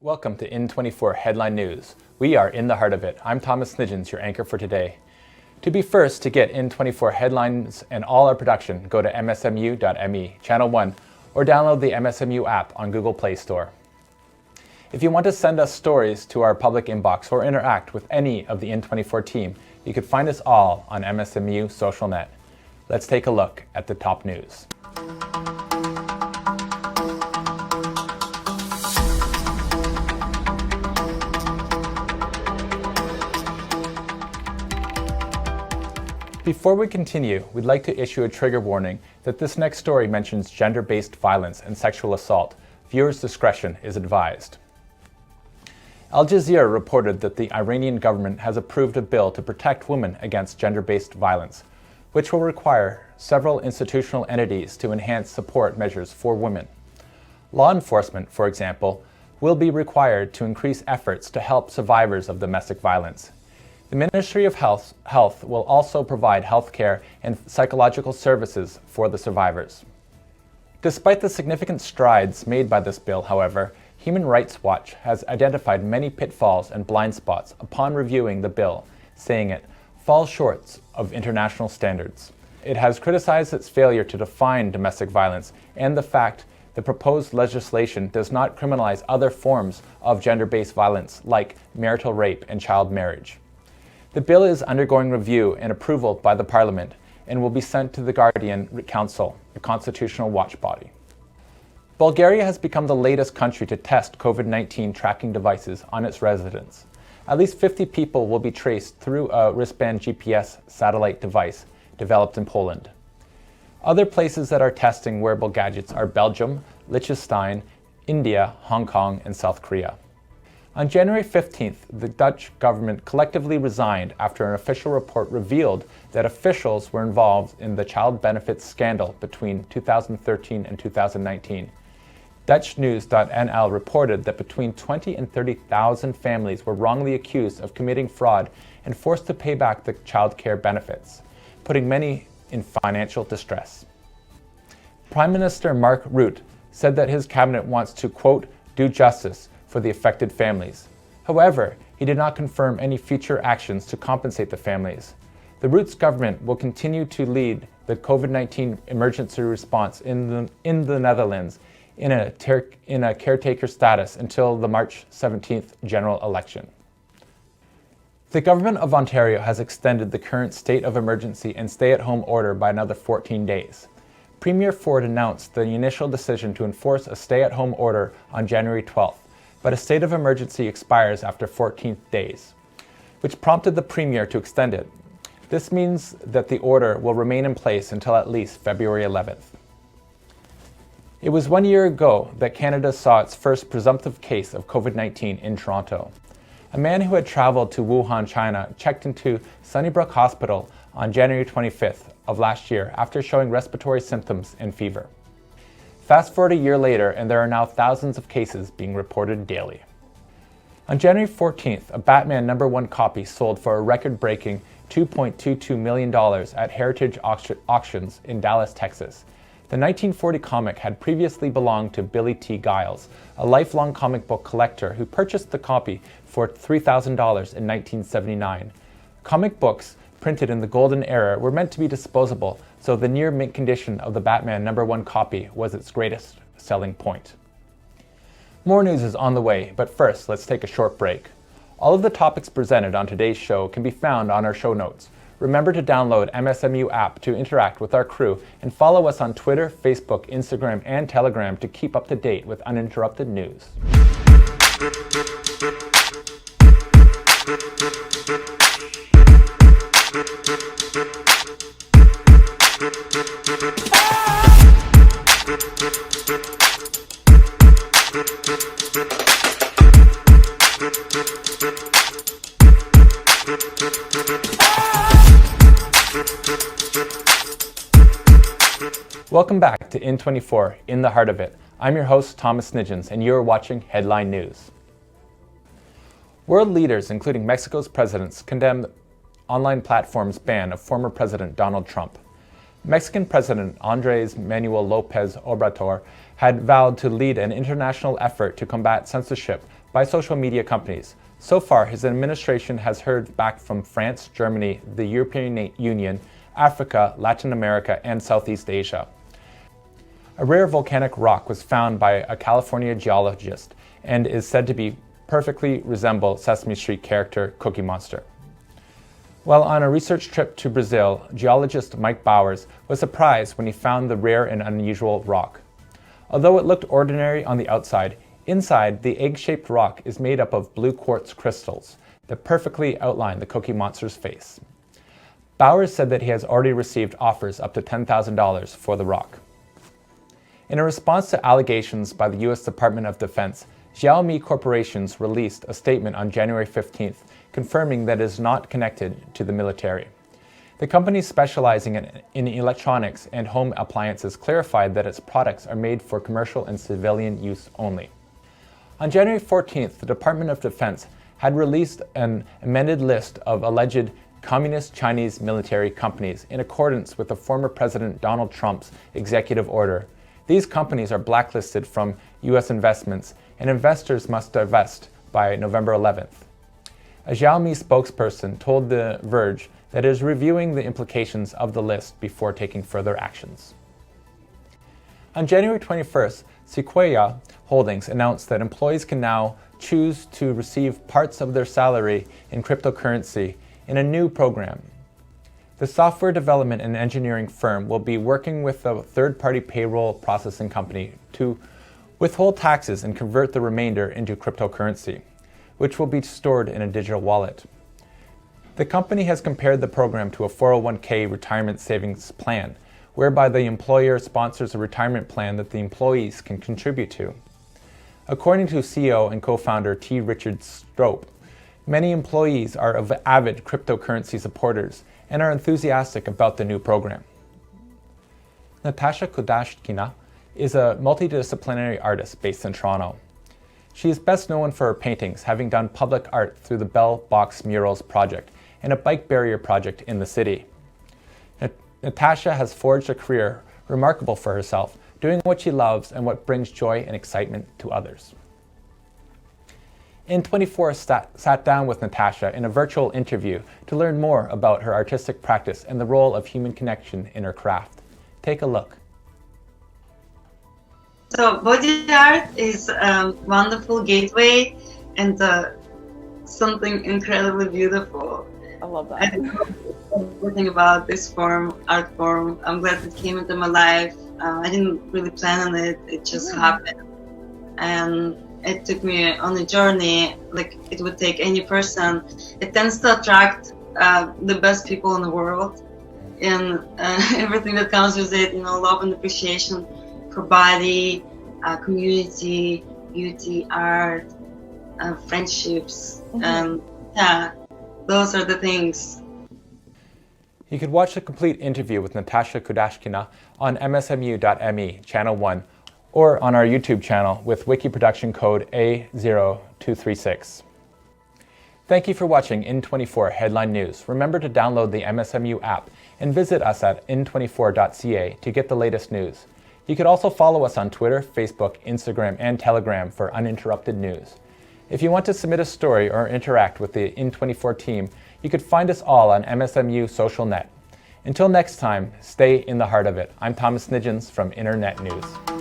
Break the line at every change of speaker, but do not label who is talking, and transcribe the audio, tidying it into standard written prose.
Welcome to In24 Headline News. We are in the heart of it. I'm Thomas Sniedzins, your anchor for today. To be first to get In24 headlines and all our production, go to msmu.me, Channel 1, or download the MSMU app on Google Play Store. If you want to send us stories to our public inbox or interact with any of the In24 team, you can find us all on MSMU Social Net. Let's take a look at the top news. Before we continue, we'd like to issue a trigger warning that this next story mentions gender-based violence and sexual assault. Viewers' discretion is advised. Al Jazeera reported that the Iranian government has approved a bill to protect women against gender-based violence, which will require several institutional entities to enhance support measures for women. Law enforcement, for example, will be required to increase efforts to help survivors of domestic violence. The Ministry of Health will also provide health care and psychological services for the survivors. Despite the significant strides made by this bill, however, Human Rights Watch has identified many pitfalls and blind spots upon reviewing the bill, saying it falls short of international standards. It has criticized its failure to define domestic violence and the fact the proposed legislation does not criminalize other forms of gender-based violence like marital rape and child marriage. The bill is undergoing review and approval by the Parliament and will be sent to the Guardian Council, a constitutional watch body. Bulgaria has become the latest country to test COVID-19 tracking devices on its residents. At least 50 people will be traced through a wristband GPS satellite device developed in Poland. Other places that are testing wearable gadgets are Belgium, Liechtenstein, India, Hong Kong, and South Korea. On January 15th, the Dutch government collectively resigned after an official report revealed that officials were involved in the child benefits scandal between 2013 and 2019. DutchNews.nl reported that between 20 and 30,000 families were wrongly accused of committing fraud and forced to pay back the child care benefits, putting many in financial distress. Prime Minister Mark Rutte said that his cabinet wants to, quote, do justice for the affected families. However, he did not confirm any future actions to compensate the families. The Rutte's government will continue to lead the COVID-19 emergency response in the Netherlands in a caretaker status until the March 17th general election. The Government of Ontario has extended the current state of emergency and stay-at-home order by another 14 days. Premier Ford announced the initial decision to enforce a stay-at-home order on January 12th, but a state of emergency expires after 14 days, which prompted the Premier to extend it. This means that the order will remain in place until at least February 11th. It was 1 year ago that Canada saw its first presumptive case of COVID-19 in Toronto. A man who had traveled to Wuhan, China, checked into Sunnybrook Hospital on January 25th of last year after showing respiratory symptoms and fever. Fast forward a year later, and there are now thousands of cases being reported daily. On January 14th, a Batman #1 copy sold for a record-breaking $2.22 million at Heritage Auctions in Dallas, Texas. The 1940 comic had previously belonged to Billy T. Giles, a lifelong comic book collector who purchased the copy for $3,000 in 1979. Comic books printed in the golden era were meant to be disposable, so the near mint condition of the Batman #1 copy was its greatest selling point. More news is on the way, but first let's take a short break. All of the topics presented on today's show can be found on our show notes. Remember to download MSMU app to interact with our crew and follow us on Twitter, Facebook, Instagram, and Telegram to keep up to date with uninterrupted news. Welcome back to In24, In the Heart of It. I'm your host, Thomas Sniedzins, and you're watching Headline News. World leaders, including Mexico's presidents, condemned online platforms' ban of former President Donald Trump. Mexican President Andrés Manuel López Obrador had vowed to lead an international effort to combat censorship by social media companies. So far, his administration has heard back from France, Germany, the European Union, Africa, Latin America, and Southeast Asia. A rare volcanic rock was found by a California geologist and is said to perfectly resemble Sesame Street character Cookie Monster. While on a research trip to Brazil, geologist Mike Bowers was surprised when he found the rare and unusual rock. Although it looked ordinary on the outside, inside the egg-shaped rock is made up of blue quartz crystals that perfectly outline the Cookie Monster's face. Bowers said that he has already received offers up to $10,000 for the rock. In a response to allegations by the U.S. Department of Defense, Xiaomi Corporations released a statement on January 15th confirming that it is not connected to the military. The company specializing in electronics and home appliances clarified that its products are made for commercial and civilian use only. On January 14th, the Department of Defense had released an amended list of alleged communist Chinese military companies in accordance with the former President Donald Trump's executive order. These companies are blacklisted from U.S. investments, and investors must divest by November 11th. A Xiaomi spokesperson told The Verge that it is reviewing the implications of the list before taking further actions. On January 21st, Sequoyah Holdings announced that employees can now choose to receive parts of their salary in cryptocurrency in a new program. The software development and engineering firm will be working with a third-party payroll processing company to withhold taxes and convert the remainder into cryptocurrency, which will be stored in a digital wallet. The company has compared the program to a 401k retirement savings plan, whereby the employer sponsors a retirement plan that the employees can contribute to. According to CEO and co-founder T. Richard Strope, many employees are avid cryptocurrency supporters and are enthusiastic about the new program. Natasha Kudashkina is a multidisciplinary artist based in Toronto. She is best known for her paintings, having done public art through the Bell Box Murals project and a bike barrier project in the city. Natasha has forged a career remarkable for herself, doing what she loves and what brings joy and excitement to others. In24 sat down with Natasha in a virtual interview to learn more about her artistic practice and the role of human connection in her craft. Take a look.
So body art is a wonderful gateway and something incredibly beautiful.
I love that.
I love everything about this art form. I'm glad it came into my life. I didn't really plan on it. It just happened. And it took me on a journey like it would take any person. It tends to attract the best people in the world and everything that comes with it, love and appreciation for body, community, beauty, art, friendships, and those are the things.
You could watch the complete interview with Natasha Kudashkina on msmu.me, Channel 1, or on our YouTube channel with wiki production code A0236. Thank you for watching In24 Headline News. Remember to download the MSMU app and visit us at in24.ca to get the latest news. You could also follow us on Twitter, Facebook, Instagram, and Telegram for uninterrupted news. If you want to submit a story or interact with the In24 team, you could find us all on MSMU Social Net. Until next time, stay in the heart of it. I'm Thomas Sniedzins from Internet News.